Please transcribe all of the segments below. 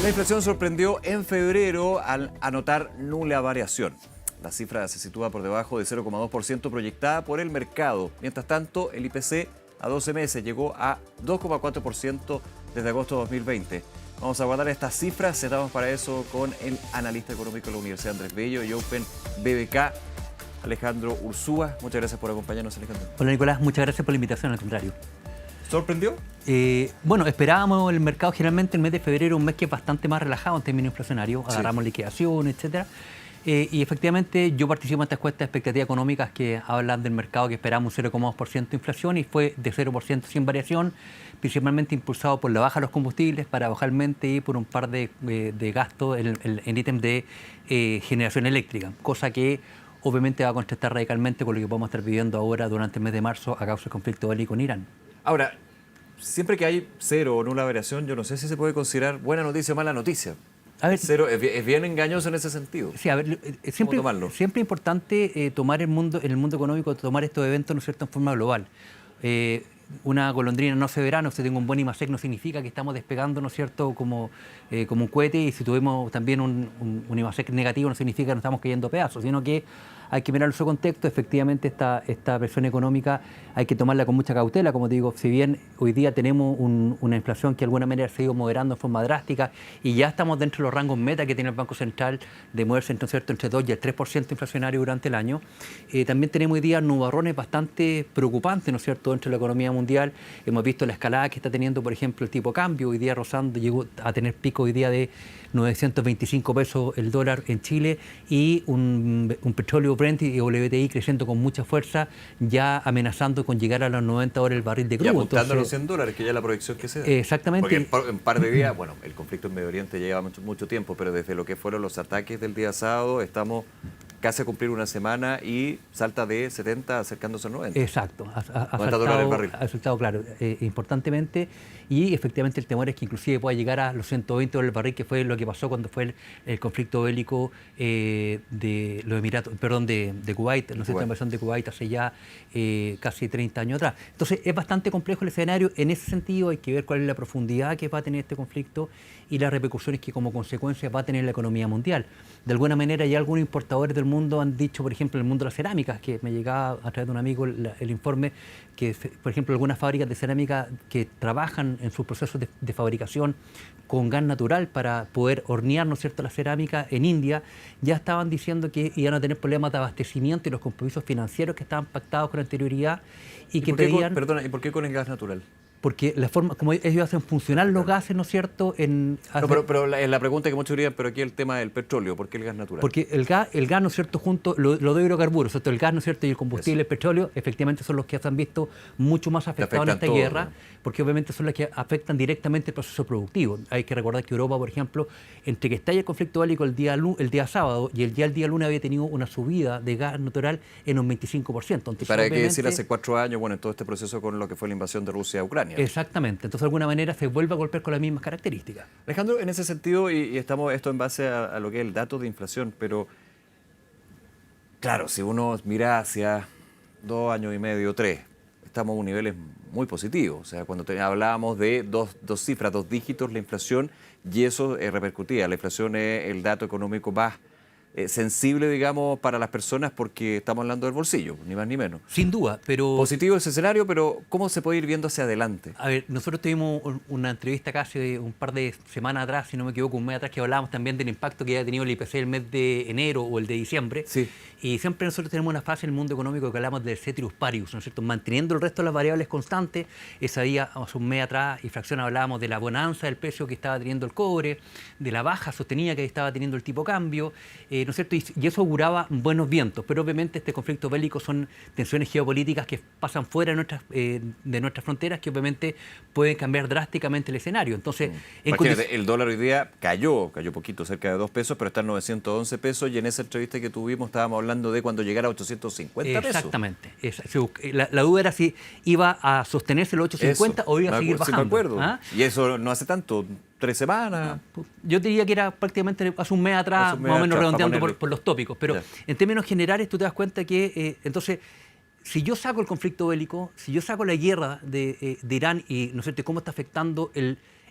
La inflación sorprendió en febrero al anotar nula variación. La cifra se sitúa por debajo de 0,2% proyectada por el mercado. Mientras tanto, el IPC a 12 meses llegó a 2,4% desde agosto de 2020. Vamos a guardar estas cifras. Estamos para eso con el analista económico de la Universidad Andrés Bello y Open BBK, Alejandro Ursúa. Muchas gracias por acompañarnos, Alejandro. Hola, Nicolás. Muchas gracias por la invitación, al contrario. ¿Sorprendió? Bueno, esperábamos el mercado generalmente el mes de febrero, un mes que es bastante más relajado en términos inflacionarios. Sí. Agarramos liquidación, etcétera. Y efectivamente yo participo en estas encuestas de expectativas económicas que hablan del mercado, que esperamos un 0,2% de inflación y fue de 0% sin variación, principalmente impulsado por la baja de los combustibles, paradojalmente, y por un par de gastos en ítems de generación eléctrica, cosa que obviamente va a contrastar radicalmente con lo que podemos estar viviendo ahora durante el mes de marzo a causa del conflicto bélico en Irán. Ahora, siempre que hay cero o nula variación, yo no sé si se puede considerar buena noticia o mala noticia. A ver, Cero es bien engañoso en ese sentido. sí, a ver, siempre es importante tomar en el mundo económico, tomar estos eventos, ¿no es cierto?, en forma global. Una golondrina no hace verano, si tengo un buen IMASEC no significa que estamos despegando, ¿no es cierto?, como un cohete, y si tuvimos también un IMASEC negativo no significa que nos estamos cayendo a pedazos, sino que hay que mirar su contexto. Efectivamente, esta presión económica hay que tomarla con mucha cautela. Como digo, si bien hoy día tenemos una inflación que de alguna manera se ha ido moderando en forma drástica y ya estamos dentro de los rangos meta que tiene el Banco Central de moverse entre 2 y el 3% inflacionario durante el año, también tenemos hoy día nubarrones bastante preocupantes, ¿no es cierto?, dentro de la economía mundial. Hemos visto la escalada que está teniendo, por ejemplo, el tipo de cambio. Hoy día rozando, llegó a tener pico hoy día de 925 pesos el dólar en Chile, y un petróleo Brent y WTI creciendo con mucha fuerza, ya amenazando con llegar a los 90 horas el barril de crudo. Y apuntando a los $100, que ya es la proyección que se da. Exactamente. Porque en un par de días, bueno, el conflicto en Medio Oriente lleva mucho tiempo, pero desde lo que fueron los ataques del día sábado, estamos casi a cumplir una semana y salta de 70 acercándose a 90. Exacto, ha saltado, claro, importantemente, y efectivamente el temor es que inclusive pueda llegar a los 120 dólares el barril, que fue lo que pasó cuando fue el conflicto bélico de los Emiratos, perdón, de Kuwait, ¿no es cierto?, la invasión de Kuwait hace ya casi 30 años atrás. Entonces es bastante complejo el escenario. En ese sentido hay que ver cuál es la profundidad que va a tener este conflicto y las repercusiones que como consecuencia va a tener la economía mundial. De alguna manera ya algunos importadores del mundo han dicho, por ejemplo, en el mundo de las cerámicas, que me llegaba a través de un amigo el informe, que por ejemplo algunas fábricas de cerámica que trabajan en sus procesos de fabricación con gas natural para poder hornear, ¿no es cierto?, la cerámica en India, ya estaban diciendo que iban a tener problemas de abastecimiento y los compromisos financieros que estaban pactados con anterioridad y que pedían... Perdona, ¿y por qué con el gas natural? Porque la forma como ellos hacen funcionar los gases, ¿no es cierto? No, pero la pregunta que muchos dirían, pero aquí el tema del petróleo, ¿por qué el gas natural? Porque el gas, ¿no es cierto?, junto los de hidrocarburos, ¿cierto?, el gas, ¿no es cierto?, y el combustible, el petróleo, efectivamente son los que se han visto mucho más afectados en esta guerra, ¿no?, porque obviamente son los que afectan directamente el proceso productivo. Hay que recordar que Europa, por ejemplo, entre que estalla el conflicto bélico el día sábado y el día lunes, había tenido una subida de gas natural en un 25%. Entonces, para qué decir, hace 4 años, bueno, en todo este proceso con lo que fue la invasión de Rusia a Ucrania. Exactamente. Entonces, de alguna manera, se vuelve a golpear con las mismas características. Alejandro, en ese sentido, y estamos esto en base a lo que es el dato de inflación, pero claro, si uno mira hacia 2 años y medio, 3, estamos a un nivel muy positivo. O sea, cuando hablábamos de dos cifras, 2 dígitos, la inflación, y eso repercutía. La inflación es el dato económico más sensible, digamos, para las personas, porque estamos hablando del bolsillo, ni más ni menos. Sin duda, pero... Positivo ese escenario, pero ¿cómo se puede ir viendo hacia adelante? A ver, nosotros tuvimos una entrevista casi un par de semanas atrás, si no me equivoco, un mes atrás, que hablábamos también del impacto que había tenido el IPC el mes de enero o el de diciembre. Sí. Y siempre nosotros tenemos una fase en el mundo económico que hablamos del ceteris paribus, ¿no es cierto?, manteniendo el resto de las variables constantes. Ese día, hace un mes atrás, y fracción, hablábamos de la bonanza del precio que estaba teniendo el cobre, de la baja sostenida que estaba teniendo el tipo de cambio, ¿no es cierto?, y eso auguraba buenos vientos. Pero obviamente este conflicto bélico son tensiones geopolíticas que pasan fuera de nuestras fronteras, que obviamente pueden cambiar drásticamente el escenario. Entonces, imagínate, el dólar hoy día cayó poquito, cerca de 2 pesos, pero está en 911 pesos, y en esa entrevista que tuvimos estábamos hablando de cuando llegara a 850 pesos. Exactamente. La duda era si iba a sostenerse los 850 o iba a seguir bajando. Sí, me acuerdo. ¿Ah? Y eso no hace tanto, 3 semanas. Yo diría que era prácticamente hace un mes atrás, más o menos redondeando por los tópicos. Pero en términos generales tú te das cuenta que, entonces, si yo saco el conflicto bélico, si yo saco la guerra de Irán y, ¿no es cierto?, cómo está afectando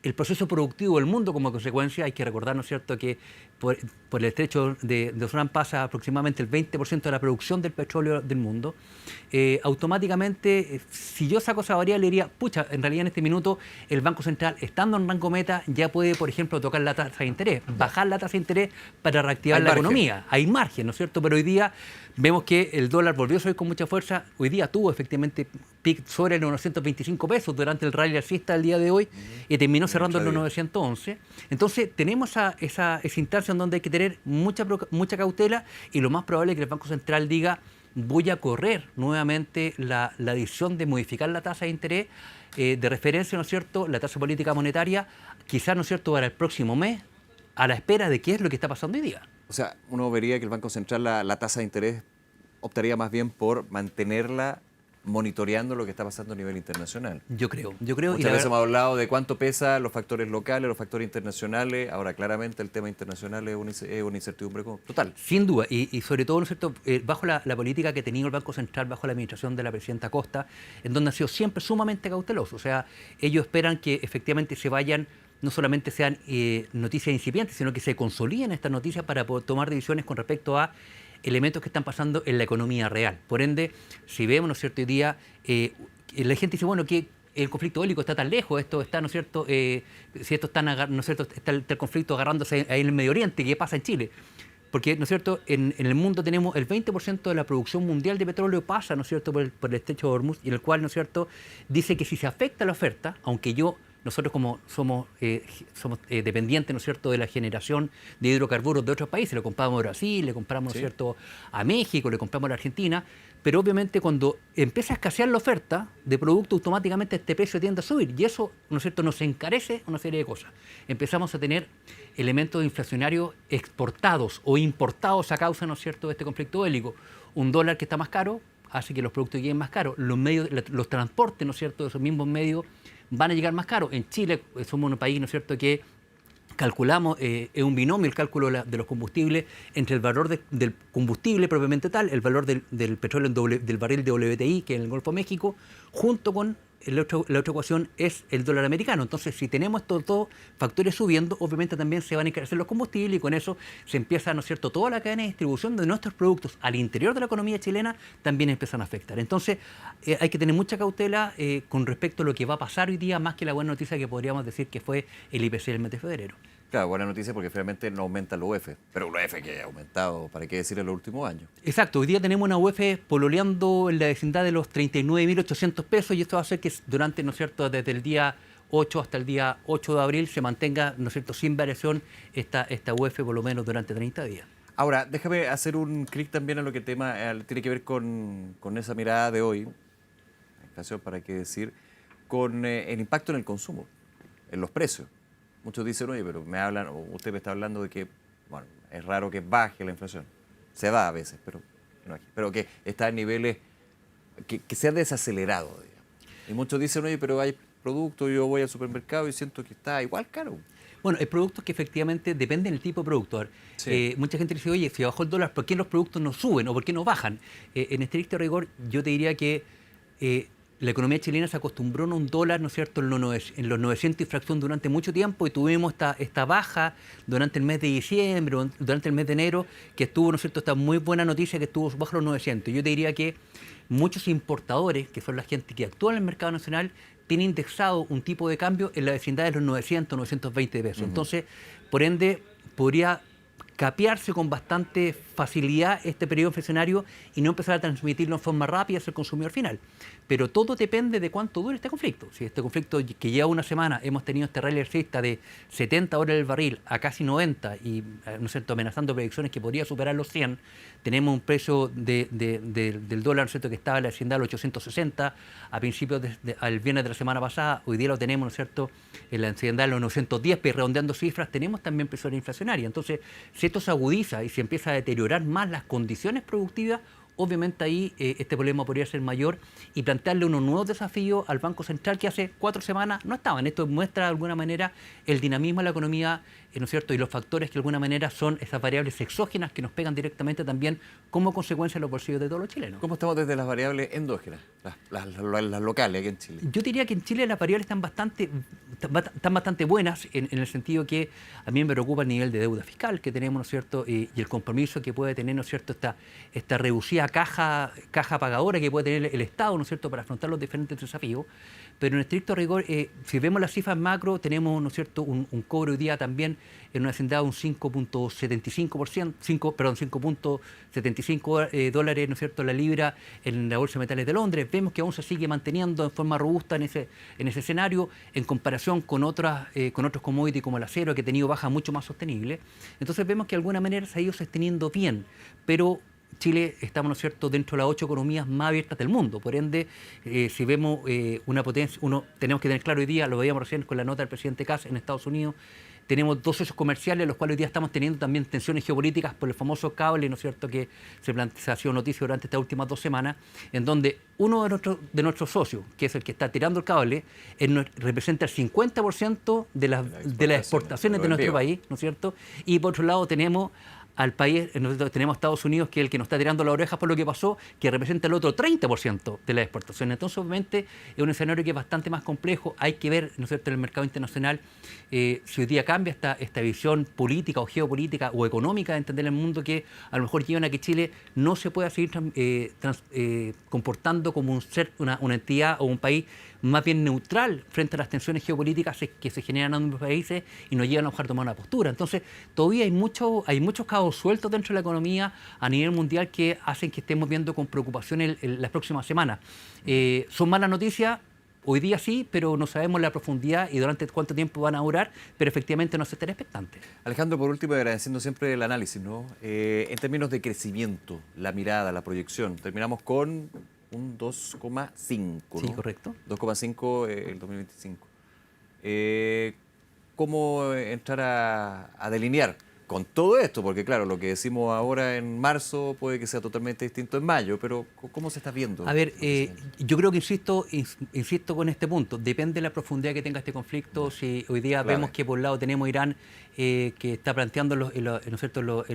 el proceso productivo del mundo como consecuencia. Hay que recordar, ¿no es cierto?, que por el estrecho de Sudán pasa aproximadamente el 20% de la producción del petróleo del mundo. Automáticamente, si yo saco esa variable, diría, pucha, en realidad en este minuto el Banco Central, estando en rango meta, ya puede, por ejemplo, tocar la tasa de interés, bajar la tasa de interés para reactivar la economía. Hay margen, ¿no es cierto? Pero hoy día vemos que el dólar volvió a subir con mucha fuerza. Hoy día tuvo efectivamente pic sobre los 925 pesos durante el rally alcista del día de hoy y terminó cerrando en los 911. Entonces tenemos esa instancia en donde hay que tener mucha cautela, y lo más probable es que el Banco Central diga, voy a correr nuevamente la decisión de modificar la tasa de interés de referencia, ¿no es cierto?, la tasa política monetaria, quizás, ¿no es cierto?, para el próximo mes, a la espera de qué es lo que está pasando hoy día. O sea, uno vería que el Banco Central la tasa de interés optaría más bien por mantenerla monitoreando lo que está pasando a nivel internacional. Yo creo. Muchas veces hemos hablado de cuánto pesan los factores locales, los factores internacionales. Ahora, claramente, el tema internacional es una incertidumbre total. Sin duda, y sobre todo, ¿no es cierto?, bajo la política que ha tenido el Banco Central, bajo la administración de la presidenta Costa, en donde ha sido siempre sumamente cauteloso. O sea, ellos esperan que efectivamente se vayan, no solamente sean noticias incipientes, sino que se consoliden estas noticias para poder tomar decisiones con respecto a elementos que están pasando en la economía real. Por ende, si vemos, ¿no es cierto?, hoy día, la gente dice, bueno, que el conflicto bélico está tan lejos, esto está, ¿no es cierto?, si esto está, ¿no es cierto?, está el conflicto agarrándose ahí en el Medio Oriente, ¿qué pasa en Chile? Porque, ¿no es cierto?, en el mundo tenemos el 20% de la producción mundial de petróleo pasa, ¿no es cierto?, por el estrecho de Hormuz, y en el cual, ¿no es cierto?, dice que si se afecta la oferta, aunque nosotros como somos dependientes, ¿no es cierto?, de la generación de hidrocarburos de otros países, le compramos a Brasil, le compramos, ¿no es cierto?, a México, le compramos a la Argentina, pero obviamente cuando empieza a escasear la oferta de producto, automáticamente este precio tiende a subir, y eso, ¿no es cierto?, nos encarece una serie de cosas. Empezamos a tener elementos inflacionarios exportados o importados a causa, ¿no es cierto?, de este conflicto bélico. Un dólar que está más caro hace que los productos lleguen más caros, los transportes, ¿no es cierto?, de esos mismos medios van a llegar más caros. En Chile somos un país, ¿no es cierto?, que calculamos, es un binomio el cálculo de los combustibles entre el valor del combustible propiamente tal, el valor del petróleo del barril de WTI, que es en el Golfo de México, junto con la otra ecuación es el dólar americano. Entonces, si tenemos estos dos factores subiendo, obviamente también se van a encarecer los combustibles, y con eso se empieza, ¿no es cierto?, toda la cadena de distribución de nuestros productos al interior de la economía chilena también empiezan a afectar. Entonces, hay que tener mucha cautela con respecto a lo que va a pasar hoy día, más que la buena noticia que podríamos decir que fue el IPC del mes de febrero. Claro, buena noticia porque finalmente no aumenta el UF, pero el UF que ha aumentado, ¿para qué decir, en los últimos años? Exacto, hoy día tenemos una UF pololeando en la vecindad de los 39.800 pesos, y esto va a hacer que durante, ¿no es cierto?, desde el día 8 hasta el día 8 de abril se mantenga, ¿no es cierto?, sin variación esta UF por lo menos durante 30 días. Ahora, déjame hacer un clic también a lo que tiene que ver con esa mirada de hoy, inflación, ¿para qué decir?, con el impacto en el consumo, en los precios. Muchos dicen, oye, pero usted me está hablando de que, bueno, es raro que baje la inflación. Se da a veces, pero que está en niveles que se han desacelerado, digamos. Y muchos dicen, oye, pero hay productos, yo voy al supermercado y siento que está igual caro. Bueno, hay productos que efectivamente dependen del tipo de producto. Sí. Mucha gente dice, oye, si bajó el dólar, ¿por qué los productos no suben o por qué no bajan? En estricto rigor, yo te diría que la economía chilena se acostumbró a un dólar, ¿no es cierto?, en los 900 y fracción durante mucho tiempo, y tuvimos esta baja durante el mes de diciembre, durante el mes de enero, que estuvo, ¿no es cierto?, esta muy buena noticia que estuvo bajo los 900. Yo te diría que muchos importadores, que son la gente que actúa en el mercado nacional, tienen indexado un tipo de cambio en la vecindad de los 900, 920 pesos. Entonces, por ende, podría capearse con bastante facilidad este periodo inflacionario y no empezar a transmitirlo en forma rápida hacia el consumidor final. Pero todo depende de cuánto dure este conflicto. Si este conflicto que lleva una semana, hemos tenido este rally alcista de 70 horas el barril a casi 90 y, ¿no es cierto?, amenazando predicciones que podría superar los 100, tenemos un precio del dólar, ¿no es cierto?, que estaba en la vecindad de los 860 a principios al viernes de la semana pasada. Hoy día lo tenemos, ¿no es cierto?, en la vecindad de los 910, pero redondeando cifras, tenemos también presión inflacionaria. Entonces, si esto se agudiza y se empieza a deteriorar más las condiciones productivas, obviamente ahí este problema podría ser mayor y plantearle unos nuevos desafíos al Banco Central que hace 4 semanas no estaban. Esto muestra de alguna manera el dinamismo de la economía, ¿no es cierto? Y los factores que de alguna manera son esas variables exógenas que nos pegan directamente también como consecuencia en los bolsillos de todos los chilenos. ¿Cómo estamos desde las variables endógenas, las locales aquí en Chile? Yo diría que en Chile las variables están bastante buenas en el sentido que a mí me preocupa el nivel de deuda fiscal que tenemos, ¿no es cierto? Y el compromiso que puede tener, ¿no es cierto?, esta reducida caja pagadora que puede tener el Estado, ¿no es cierto?, para afrontar los diferentes desafíos. Pero en estricto rigor, si vemos las cifras macro, tenemos, ¿no es cierto?, un cobro hoy día también en una vecindad de un 5.75 dólares, ¿no es cierto?, la libra en la Bolsa de Metales de Londres. Vemos que aún se sigue manteniendo en forma robusta en ese escenario en comparación con otros commodities como el acero, que ha tenido bajas mucho más sostenibles. Entonces vemos que de alguna manera se ha ido sosteniendo bien, pero Chile estamos, ¿no es cierto?, dentro de las 8 economías más abiertas del mundo. Por ende, si vemos una potencia, tenemos que tener claro hoy día, lo veíamos recién con la nota del presidente Kass en Estados Unidos, tenemos 2 socios comerciales, los cuales hoy día estamos teniendo también tensiones geopolíticas por el famoso cable, ¿no es cierto?, que se ha sido noticia durante estas últimas 2 semanas, en donde uno de nuestros socios, que es el que está tirando el cable, representa el 50% de las exportaciones de nuestro país, ¿no es cierto? Y por otro lado tenemos al país, nosotros tenemos a Estados Unidos, que es el que nos está tirando las orejas por lo que pasó, que representa el otro 30% de las exportaciones. Entonces, obviamente, es un escenario que es bastante más complejo. Hay que ver, ¿no es cierto?, en el mercado internacional, si hoy día cambia esta visión política o geopolítica o económica de entender el mundo, que a lo mejor llevan a que Chile no se pueda seguir comportando como una entidad o un país más bien neutral frente a las tensiones geopolíticas que se generan en ambos países y nos llevan a tomar una postura. Entonces, todavía hay muchos cabos sueltos dentro de la economía a nivel mundial que hacen que estemos viendo con preocupación en las próximas semanas. Son malas noticias, hoy día sí, pero no sabemos la profundidad y durante cuánto tiempo van a durar, pero efectivamente no se estén expectantes. Alejandro, por último, agradeciendo siempre el análisis, ¿no? En términos de crecimiento, la mirada, la proyección, terminamos con un 2,5, ¿no? Sí, correcto. 2,5 el 2025. ¿Cómo entrar a delinear con todo esto? Porque claro, lo que decimos ahora en marzo puede que sea totalmente distinto en mayo, pero ¿cómo se está viendo? A ver, yo creo que insisto con este punto, depende de la profundidad que tenga este conflicto. Si hoy día vemos que por un lado tenemos Irán, que está planteando ¿no es cierto?,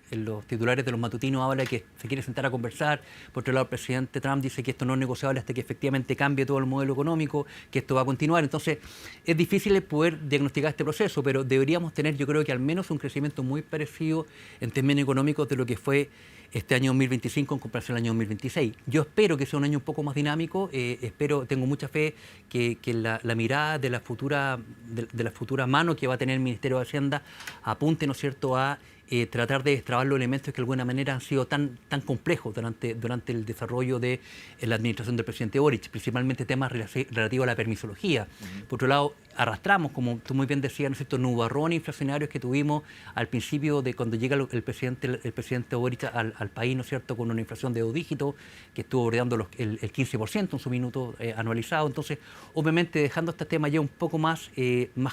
en los titulares de los matutinos habla que se quiere sentar a conversar. Por otro lado, el presidente Trump dice que esto no es negociable hasta que efectivamente cambie todo el modelo económico, que esto va a continuar. Entonces, es difícil poder diagnosticar este proceso, pero deberíamos tener, yo creo que al menos un crecimiento muy parecido en términos económicos de lo que fue este año 2025 en comparación al año 2026. Yo espero que sea un año un poco más dinámico, tengo mucha fe que la mirada de la futura mano que va a tener el Ministerio de Hacienda apunte, ¿no es cierto?, a tratar de destrabar los elementos que de alguna manera han sido tan complejos durante el desarrollo de la administración del presidente Boric, principalmente temas relativos a la permisología. Por otro lado, arrastramos, como tú muy bien decías, ¿no es cierto?, nubarrones inflacionarios que tuvimos al principio de cuando llega el presidente Boric al país, ¿no es cierto?, con una inflación de 2 dígitos que estuvo bordeando el 15% en su minuto anualizado. Entonces, obviamente, dejando este tema ya un poco más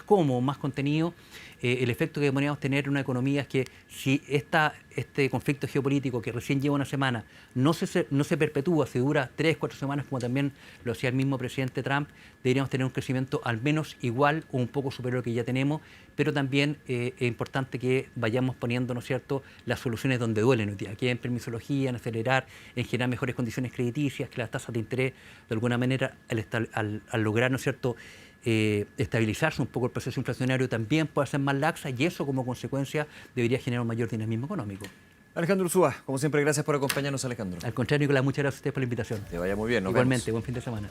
cómodo, más contenido, el efecto que podríamos tener en una economía es que si este conflicto geopolítico que recién lleva una semana no se perpetúa, se dura 3, 4 semanas, como también lo hacía el mismo presidente Trump, deberíamos tener un crecimiento al menos igual o un poco superior al que ya tenemos, pero también es importante que vayamos poniendo, ¿no es cierto?, las soluciones donde duelen hoy día, que en permisología, en acelerar, en generar mejores condiciones crediticias, que las tasas de interés, de alguna manera, al lograr, ¿no es cierto?, estabilizarse un poco el proceso inflacionario también puede ser más laxa y eso como consecuencia debería generar un mayor dinamismo económico. Alejandro Urzúa, como siempre, gracias por acompañarnos, Alejandro. Al contrario, Nicolás, muchas gracias a ustedes por la invitación. Que vaya muy bien. Igualmente, buen fin de semana.